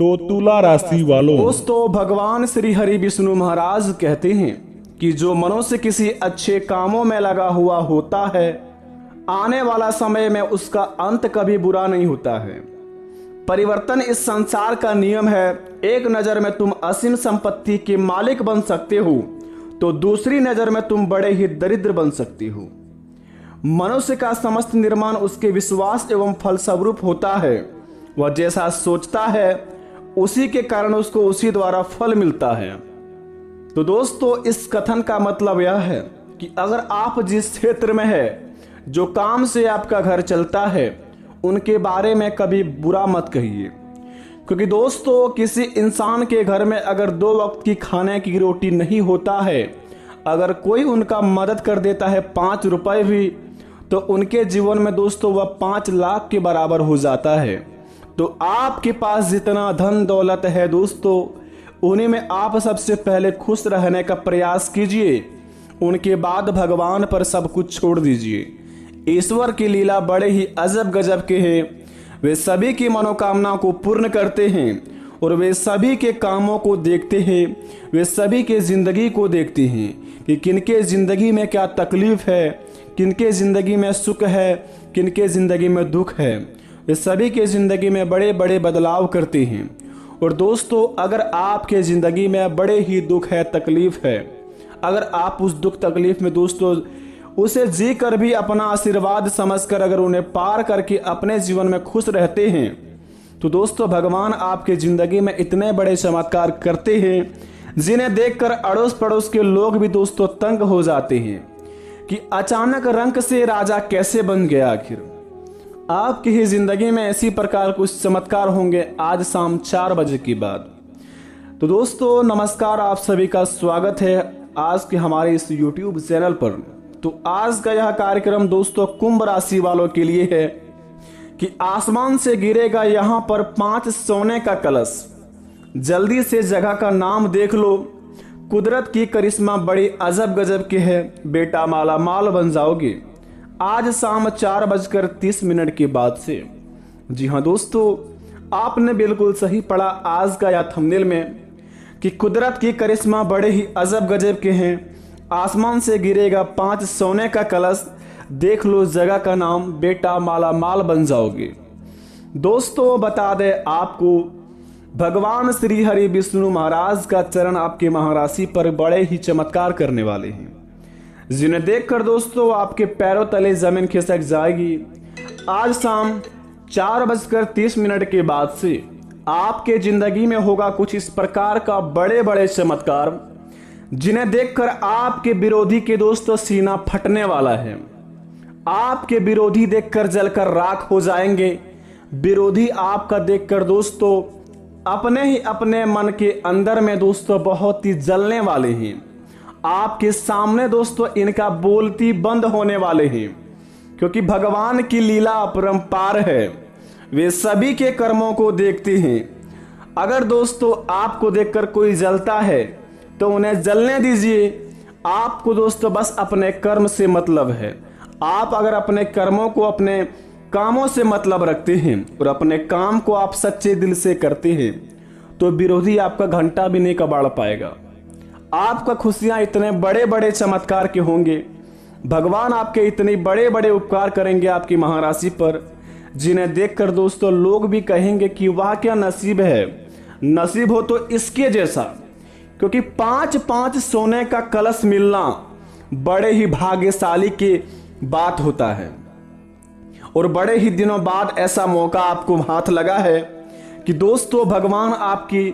तो तुला राशि वालों, दोस्तों भगवान श्री हरि विष्णु महाराज कहते हैं कि जो मनुष्य किसी अच्छे कामों में लगा हुआ होता है, आने वाला समय में उसका अंत कभी बुरा नहीं होता है। परिवर्तन इस संसार का नियम है। एक नज़र में तुम असीम संपत्ति के मालिक बन सकते हो, तो दूसरी नज़र में तुम बड़े ही दरिद्र बन सकते हो। मनुष्य का समस्त निर्माण उसके विश्वास एवं फलस्वरूप होता है। वह जैसा सोचता है उसी के कारण उसको उसी द्वारा फल मिलता है। तो दोस्तों इस कथन का मतलब यह है कि अगर आप जिस क्षेत्र में है, जो काम से आपका घर चलता है, उनके बारे में कभी बुरा मत कहिए। क्योंकि दोस्तों किसी इंसान के घर में अगर 2 वक्त की खाने की रोटी नहीं होता है, अगर कोई उनका मदद कर देता है 5 रुपए भी, तो उनके जीवन में दोस्तों वह 5 लाख के बराबर हो जाता है। तो आपके पास जितना धन दौलत है दोस्तों, उन्हीं में आप सबसे पहले खुश रहने का प्रयास कीजिए। उनके बाद भगवान पर सब कुछ छोड़ दीजिए। ईश्वर की लीला बड़े ही अजब गजब के हैं। वे सभी की मनोकामना को पूर्ण करते हैं और वे सभी के कामों को देखते हैं। वे सभी के जिंदगी को देखते हैं कि किनके जिंदगी में क्या तकलीफ है, किनके जिंदगी में सुख है, किनके जिंदगी में दुख है। वे सभी के जिंदगी में बड़े बड़े बदलाव करते हैं। और दोस्तों अगर आपके जिंदगी में बड़े ही दुख है, तकलीफ है, अगर आप उस दुख तकलीफ में दोस्तों उसे जी कर भी अपना आशीर्वाद समझकर अगर उन्हें पार करके अपने जीवन में खुश रहते हैं, तो दोस्तों भगवान आपके जिंदगी में इतने बड़े चमत्कार करते हैं जिन्हें देखकर अड़ोस पड़ोस के लोग भी दोस्तों तंग हो जाते हैं कि अचानक रंक से राजा कैसे बन गया। आखिर आपकी ही जिंदगी में इसी प्रकार कुछ चमत्कार होंगे आज शाम 4 बजे के बाद। तो दोस्तों नमस्कार, आप सभी का स्वागत है आज के हमारे इस YouTube चैनल पर। तो आज का यह कार्यक्रम दोस्तों कुंभ राशि वालों के लिए है कि आसमान से गिरेगा यहाँ पर 5 सोने का कलश। जल्दी से जगह का नाम देख लो। कुदरत की करिश्मा बड़ी अजब गजब के है। बेटा माला माल बन जाओगे आज शाम 4:30 के बाद से। जी हाँ दोस्तों, आपने बिल्कुल सही पढ़ा आज का यह थंबनेल में कि कुदरत की करिश्मा बड़े ही अजब गजब के हैं। आसमान से गिरेगा 5 सोने का कलश, देख लो जगह का नाम, बेटा माला माल बन जाओगे। दोस्तों बता दें आपको, भगवान श्री हरि विष्णु महाराज का चरण आपके महाराशि पर बड़े ही चमत्कार करने वाले हैं, जिन्हें देखकर दोस्तों आपके पैरों तले जमीन खिसक जाएगी। आज शाम 4:30 के बाद से आपके जिंदगी में होगा कुछ इस प्रकार का बड़े बड़े चमत्कार, जिन्हें देखकर आपके विरोधी के दोस्तों सीना फटने वाला है। आपके विरोधी देखकर जलकर राख हो जाएंगे। विरोधी आपका देखकर दोस्तों अपने ही अपने मन के अंदर में दोस्तों बहुत ही जलने वाले हैं। आपके सामने दोस्तों इनका बोलती बंद होने वाले हैं, क्योंकि भगवान की लीला अपरंपार है। वे सभी के कर्मों को देखते हैं। अगर दोस्तों आपको देखकर कोई जलता है तो उन्हें जलने दीजिए। आपको दोस्तों बस अपने कर्म से मतलब है। आप अगर अपने कर्मों को, अपने कामों से मतलब रखते हैं और अपने काम को आप सच्चे दिल से करते हैं, तो विरोधी आपका घंटा भी नहीं कबाड़ पाएगा। आपका खुशियां इतने बड़े बड़े चमत्कार के होंगे। भगवान आपके इतने बड़े बड़े उपकार करेंगे आपकी महाराशि पर, जिन्हें देखकर दोस्तों लोग भी कहेंगे कि वाह क्या नसीब है, नसीब हो तो इसके जैसा। क्योंकि 5 सोने का कलश मिलना बड़े ही भाग्यशाली की बात होता है। और बड़े ही दिनों बाद ऐसा मौका आपको हाथ लगा है कि दोस्तों भगवान आपकी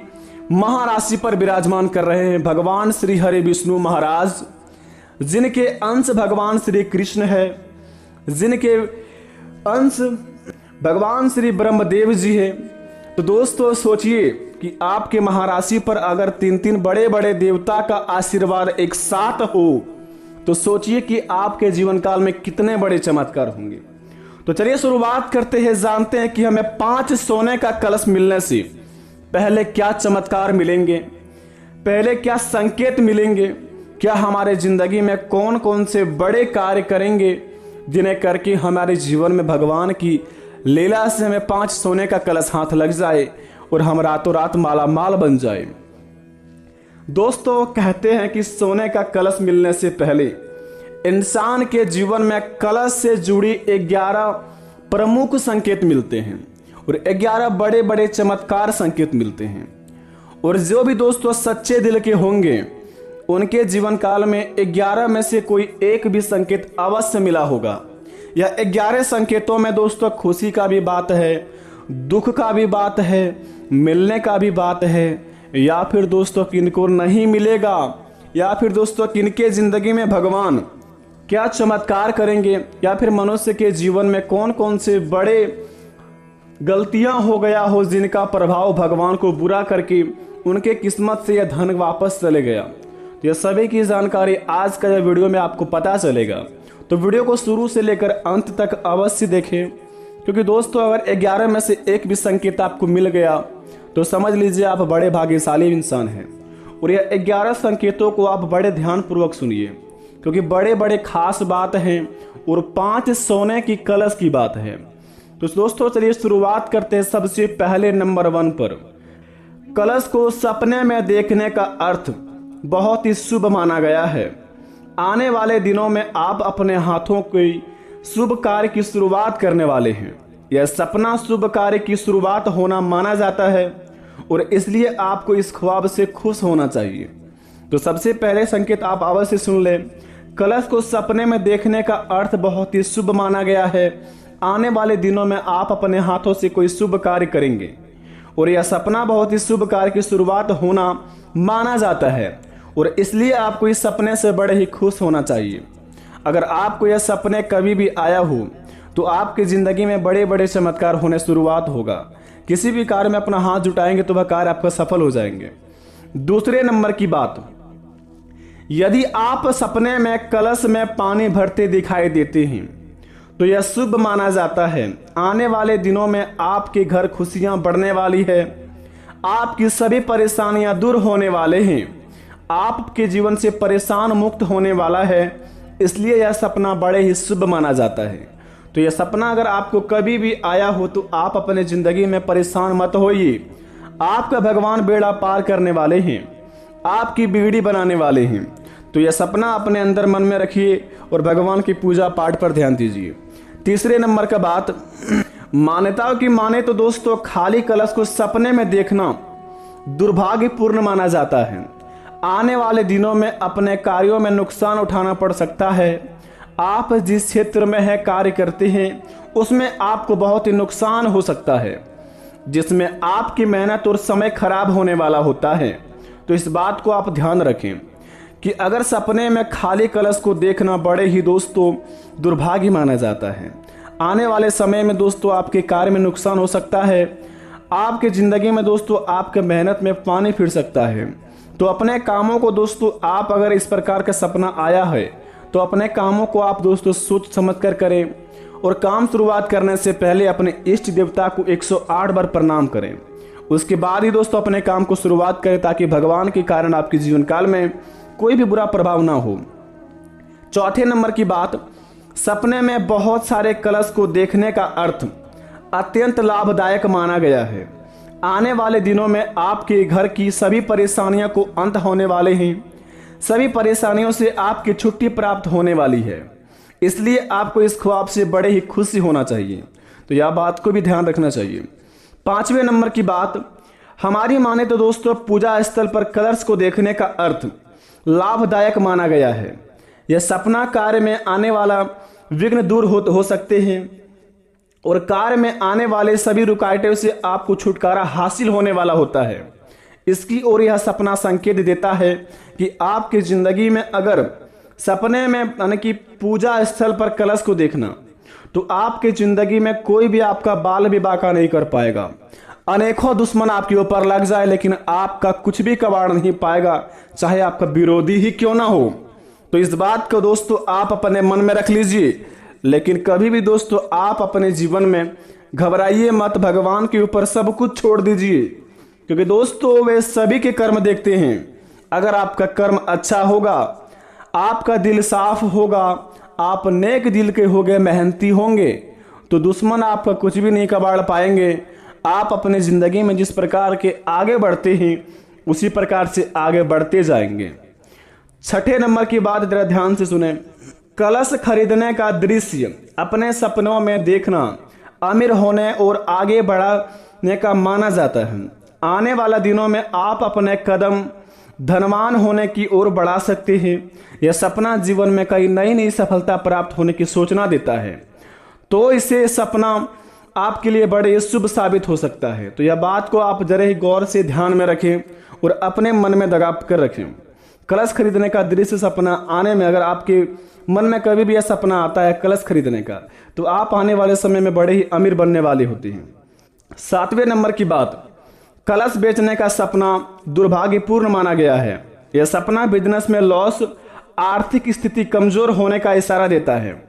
महाराशि पर विराजमान कर रहे हैं। भगवान श्री हरि विष्णु महाराज, जिनके अंश भगवान श्री कृष्ण है, जिनके अंश भगवान श्री ब्रह्मदेव जी है। तो दोस्तों सोचिए कि आपके महाराशि पर अगर 3 बड़े बड़े देवता का आशीर्वाद एक साथ हो, तो सोचिए कि आपके जीवन काल में कितने बड़े चमत्कार होंगे। तो चलिए शुरुआत करते हैं, जानते हैं कि हमें 5 सोने का कलश मिलने से पहले क्या चमत्कार मिलेंगे, पहले क्या संकेत मिलेंगे, क्या हमारे जिंदगी में कौन कौन से बड़े कार्य करेंगे जिन्हें करके हमारे जीवन में भगवान की लीला से हमें 5 सोने का कलश हाथ लग जाए और हम रातों रात माला माल बन जाए। दोस्तों, कहते हैं कि सोने का कलश मिलने से पहले इंसान के जीवन में कलश से जुड़ी 11 प्रमुख संकेत मिलते हैं और 11 बड़े बड़े चमत्कार संकेत मिलते हैं। और जो भी दोस्तों सच्चे दिल के होंगे उनके जीवन काल में 11 में से कोई एक भी संकेत अवश्य मिला होगा। यह 11 संकेतों में दोस्तों खुशी का भी बात है, दुख का भी बात है, मिलने का भी बात है, या फिर दोस्तों किनको नहीं मिलेगा, या फिर दोस्तों किनके जिंदगी में भगवान क्या चमत्कार करेंगे, या फिर मनुष्य के जीवन में कौन कौन से बड़े गलतियां हो गया हो जिनका प्रभाव भगवान को बुरा करके उनके किस्मत से यह धन वापस चले गया। तो यह सभी की जानकारी आज का यह वीडियो में आपको पता चलेगा। तो वीडियो को शुरू से लेकर अंत तक अवश्य देखें, क्योंकि दोस्तों अगर 11 में से एक भी संकेत आपको मिल गया तो समझ लीजिए आप बड़े भाग्यशाली इंसान हैं। और यह 11 संकेतों को आप बड़े ध्यानपूर्वक सुनिए, क्योंकि बड़े बड़े खास बात हैं और 5 सोने की कलश की बात है। तो दोस्तों चलिए शुरुआत करते हैं सबसे पहले नंबर 1 पर। कलश को सपने में देखने का अर्थ बहुत ही शुभ माना गया है। आने वाले दिनों में आप अपने हाथों के शुभ कार्य की शुरुआत करने वाले हैं। यह सपना शुभ कार्य की शुरुआत होना माना जाता है और इसलिए आपको इस ख्वाब से खुश होना चाहिए। तो सबसे पहले संकेत आप अवश्य सुन लें। कलश को सपने में देखने का अर्थ बहुत ही शुभ माना गया है। आने वाले दिनों में आप अपने हाथों से कोई शुभ कार्य करेंगे और यह सपना बहुत ही शुभ कार्य की शुरुआत होना माना जाता है और इसलिए आपको इस सपने से बड़े ही खुश होना चाहिए। अगर आपको यह सपने कभी भी आया हो तो आपकी जिंदगी में बड़े बड़े चमत्कार होने शुरुआत होगा। किसी भी कार्य में अपना हाथ जुटाएंगे तो वह कार्य आपका सफल हो जाएंगे। दूसरे नंबर की बात, यदि आप सपने में कलश में पानी भरते दिखाई देते हैं तो यह शुभ माना जाता है। आने वाले दिनों में आपके घर खुशियां बढ़ने वाली है, आपकी सभी परेशानियां दूर होने वाले हैं, आपके जीवन से परेशान मुक्त होने वाला है, इसलिए यह सपना बड़े ही शुभ माना जाता है। तो यह सपना अगर आपको कभी भी आया हो तो आप अपने जिंदगी में परेशान मत होइए। आपका भगवान बेड़ा पार करने वाले हैं, आपकी बिगड़ी बनाने वाले हैं। तो यह सपना अपने अंदर मन में रखिए और भगवान की पूजा पाठ पर ध्यान दीजिए। तीसरे नंबर का बात, मान्यताओं की माने तो दोस्तों खाली कलश को सपने में देखना दुर्भाग्यपूर्ण माना जाता है। आने वाले दिनों में अपने कार्यों में नुकसान उठाना पड़ सकता है। आप जिस क्षेत्र में है कार्य करते हैं उसमें आपको बहुत ही नुकसान हो सकता है, जिसमें आपकी मेहनत और समय खराब होने वाला होता है। तो इस बात को आप ध्यान रखें कि अगर सपने में खाली कलश को देखना बड़े ही दोस्तों दुर्भाग्य माना जाता है। आने वाले समय में दोस्तों आपके कार्य में नुकसान हो सकता है, आपके जिंदगी में दोस्तों आपके मेहनत में पानी फिर सकता है। तो अपने कामों को दोस्तों आप अगर इस प्रकार का सपना आया है तो अपने कामों को आप दोस्तों सोच समझ कर करें और काम शुरुआत करने से पहले अपने इष्ट देवता को 108 बार प्रणाम करें। उसके बाद ही दोस्तों अपने काम को शुरुआत करें ताकि भगवान के कारण आपके जीवन काल में कोई भी बुरा प्रभाव ना हो। चौथे नंबर की बात, सपने में बहुत सारे कलश को देखने का अर्थ अत्यंत लाभदायक माना गया है। आने वाले दिनों में आपके घर की सभी परेशानियों को अंत होने वाले हैं, सभी परेशानियों से आपकी छुट्टी प्राप्त होने वाली है, इसलिए आपको इस ख्वाब से बड़े ही खुशी होना चाहिए। तो यह बात को भी ध्यान रखना चाहिए। पांचवें नंबर की बात, हमारी माने तो दोस्तों पूजा स्थल पर कलश को देखने का अर्थ लाभदायक माना गया है। यह सपना कार्य में आने वाला विघ्न दूर हो सकते हैं और कार्य में आने वाले सभी रुकावटों से आपको छुटकारा हासिल होने वाला होता है। इसकी ओर यह सपना संकेत देता है कि आपकी जिंदगी में अगर सपने में यानी कि पूजा स्थल पर कलश को देखना तो आपकी जिंदगी में कोई भी आपका बाल भी बाका नहीं कर पाएगा। अनेकों दुश्मन आपके ऊपर लग जाए लेकिन आपका कुछ भी कबाड़ नहीं पाएगा, चाहे आपका विरोधी ही क्यों ना हो। तो इस बात को दोस्तों आप अपने मन में रख लीजिए, लेकिन कभी भी दोस्तों आप अपने जीवन में घबराइए मत, भगवान के ऊपर सब कुछ छोड़ दीजिए, क्योंकि दोस्तों वे सभी के कर्म देखते हैं। अगर आपका कर्म अच्छा होगा, आपका दिल साफ होगा, आप नेक दिल के होंगे, मेहनती होंगे, तो दुश्मन आपका कुछ भी नहीं कबाड़ पाएंगे। आप अपनी जिंदगी में जिस प्रकार के आगे बढ़ते हैं उसी प्रकार से आगे बढ़ते जाएंगे। छठे नंबर की बात जरा ध्यान से सुने। कलश खरीदने का दृश्य अपने सपनों में देखना अमीर होने और आगे बढ़ने का माना जाता है। आने वाले दिनों में आप अपने कदम धनवान होने की ओर बढ़ा सकते हैं। यह सपना जीवन में कई नई नई सफलता प्राप्त होने की सूचना देता है, तो इसे सपना आपके लिए बड़े शुभ साबित हो सकता है। तो यह बात को आप जरा ही गौर से ध्यान में रखें और अपने मन में दगा कर रखें। कलश खरीदने का दृश्य सपना आने में, अगर आपके मन में कभी भी यह सपना आता है कलश खरीदने का, तो आप आने वाले समय में बड़े ही अमीर बनने वाले होते हैं। सातवें नंबर की बात, कलश बेचने का सपना दुर्भाग्यपूर्ण माना गया है। यह सपना बिजनेस में लॉस, आर्थिक स्थिति कमजोर होने का इशारा देता है।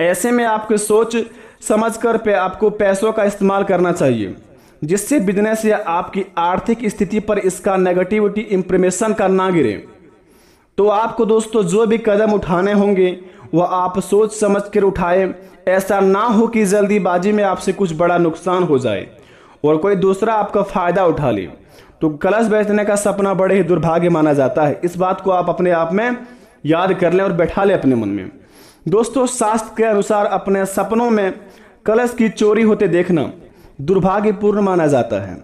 ऐसे में आपको सोच समझकर आपको पैसों का इस्तेमाल करना चाहिए, जिससे बिजनेस या आपकी आर्थिक स्थिति पर इसका नेगेटिविटी इंप्रेशन का ना गिरे। तो आपको दोस्तों जो भी कदम उठाने होंगे वह आप सोच समझ कर उठाएं। ऐसा ना हो कि जल्दीबाजी में आपसे कुछ बड़ा नुकसान हो जाए और कोई दूसरा आपका फायदा उठा ले। तो कलश बेचने का सपना बड़े ही दुर्भाग्य माना जाता है। इस बात को आप अपने आप में याद कर लें और बैठा लें अपने मन में। दोस्तों, शास्त्र के अनुसार अपने सपनों में कलश की चोरी होते देखना दुर्भाग्यपूर्ण माना जाता है।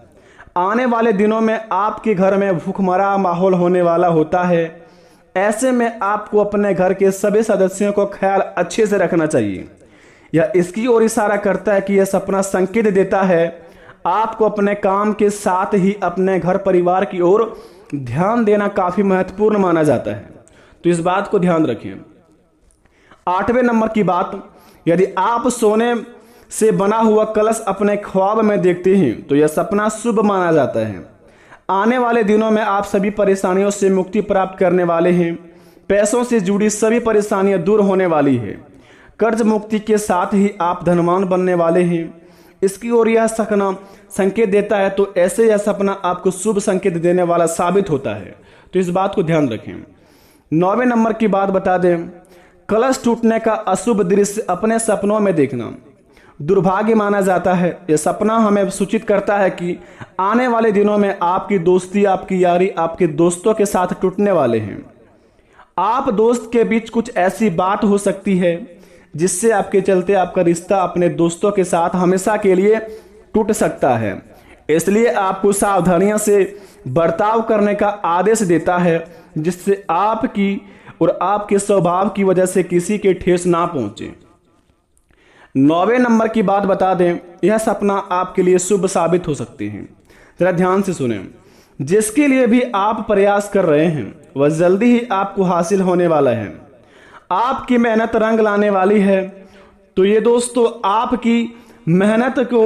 आने वाले दिनों में आपके घर में भूखमरा माहौल होने वाला होता है। ऐसे में आपको अपने घर के सभी सदस्यों को ख्याल अच्छे से रखना चाहिए। यह इसकी ओर इशारा करता है कि यह सपना संकेत देता है आपको अपने काम के साथ ही अपने घर परिवार की ओर ध्यान देना काफी महत्वपूर्ण माना जाता है। तो इस बात को ध्यान रखें। आठवें नंबर की बात, यदि आप सोने से बना हुआ कलश अपने ख्वाब में देखते हैं तो यह सपना शुभ माना जाता है। आने वाले दिनों में आप सभी परेशानियों से मुक्ति प्राप्त करने वाले हैं। पैसों से जुड़ी सभी परेशानियां दूर होने वाली है। कर्ज मुक्ति के साथ ही आप धनवान बनने वाले हैं। इसकी ओर यह सपना संकेत देता है, तो ऐसे यह सपना आपको शुभ संकेत देने वाला साबित होता है। तो इस बात को ध्यान रखें। 9वें नंबर की बात बता दें, कलश टूटने का अशुभ दृश्य अपने सपनों में देखना दुर्भाग्य माना जाता है। यह सपना हमें सूचित करता है कि आने वाले दिनों में आपकी दोस्ती, आपकी यारी आपके दोस्तों के साथ टूटने वाले हैं। आप दोस्त के बीच कुछ ऐसी बात हो सकती है जिससे आपके चलते आपका रिश्ता अपने दोस्तों के साथ हमेशा के लिए टूट सकता है। इसलिए आपको सावधानियों से बर्ताव करने का आदेश देता है, जिससे आपकी और आपके स्वभाव की वजह से किसी के ठेस ना पहुंचे। 9वें नंबर की बात बता दें, यह सपना आपके लिए शुभ साबित हो सकते हैं। जरा ध्यान से सुने। जिसके लिए भी आप प्रयास कर रहे हैं वह जल्दी ही आपको हासिल होने वाला है। आपकी मेहनत रंग लाने वाली है। तो ये दोस्तों, आपकी मेहनत को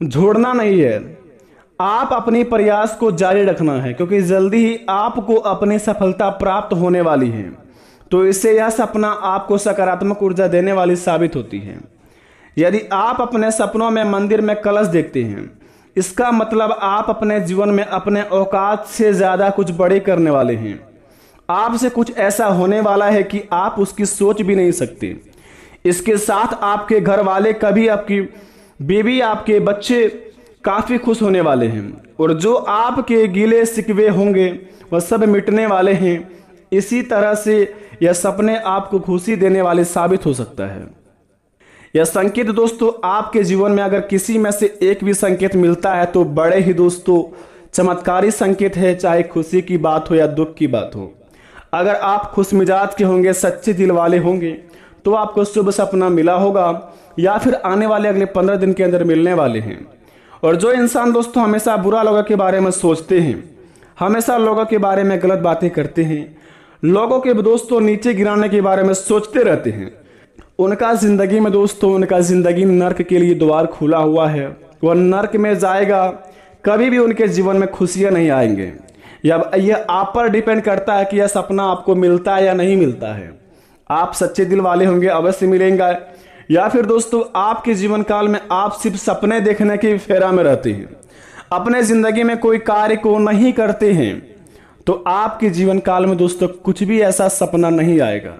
छोड़ना नहीं है, आप अपनी प्रयास को जारी रखना है, क्योंकि जल्दी ही आपको अपनी सफलता प्राप्त होने वाली है। तो इससे यह सपना आपको सकारात्मक ऊर्जा देने वाली साबित होती है। यदि आप अपने सपनों में मंदिर में कलश देखते हैं, इसका मतलब आप अपने जीवन में अपने औकात से ज्यादा कुछ बड़े करने वाले हैं। आपसे कुछ ऐसा होने वाला है कि आप उसकी सोच भी नहीं सकते। इसके साथ आपके घर वाले, कभी आपकी बीवी, आपके बच्चे काफी खुश होने वाले हैं, और जो आपके गीले शिकवे होंगे वह सब मिटने वाले हैं। इसी तरह से यह सपने आपको खुशी देने वाले साबित हो सकता है। यह संकेत दोस्तों आपके जीवन में अगर किसी में से एक भी संकेत मिलता है तो बड़े ही दोस्तों चमत्कारी संकेत है, चाहे खुशी की बात हो या दुख की बात हो। अगर आप खुश मिजाज के होंगे, सच्चे दिल वाले होंगे, तो आपको शुभ सपना मिला होगा या फिर आने वाले अगले 15 दिन के अंदर मिलने वाले हैं। और जो इंसान दोस्तों हमेशा बुरा लोगों के बारे में सोचते हैं, हमेशा लोगों के बारे में गलत बातें करते हैं, लोगों के दोस्तों नीचे गिराने के बारे में सोचते रहते हैं, उनका जिंदगी में दोस्तों, उनका जिंदगी नर्क के लिए द्वार खुला हुआ है। वह नर्क में जाएगा, कभी भी उनके जीवन में खुशियां नहीं आएंगे। यह आप पर डिपेंड करता है कि यह सपना आपको मिलता है या नहीं मिलता है। आप सच्चे दिल वाले होंगे, अवश्य मिलेंगे, या फिर दोस्तों आपके जीवन काल में आप सिर्फ सपने देखने के फेरा में रहते हैं, अपने जिंदगी में कोई कार्य को नहीं करते हैं, तो आपके जीवन काल में दोस्तों कुछ भी ऐसा सपना नहीं आएगा।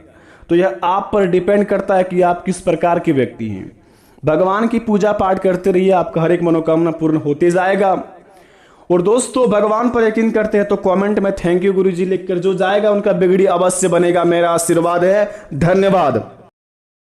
तो यह आप पर डिपेंड करता है कि आप किस प्रकार के व्यक्ति हैं। भगवान की पूजा पाठ करते रहिए, आपका हर एक मनोकामना पूर्ण होते जाएगा। और दोस्तों, भगवान पर यकीन करते हैं तो कमेंट में थैंक यू गुरुजी लिखकर जो जाएगा उनका बिगड़ी अवश्य बनेगा, मेरा आशीर्वाद है। धन्यवाद।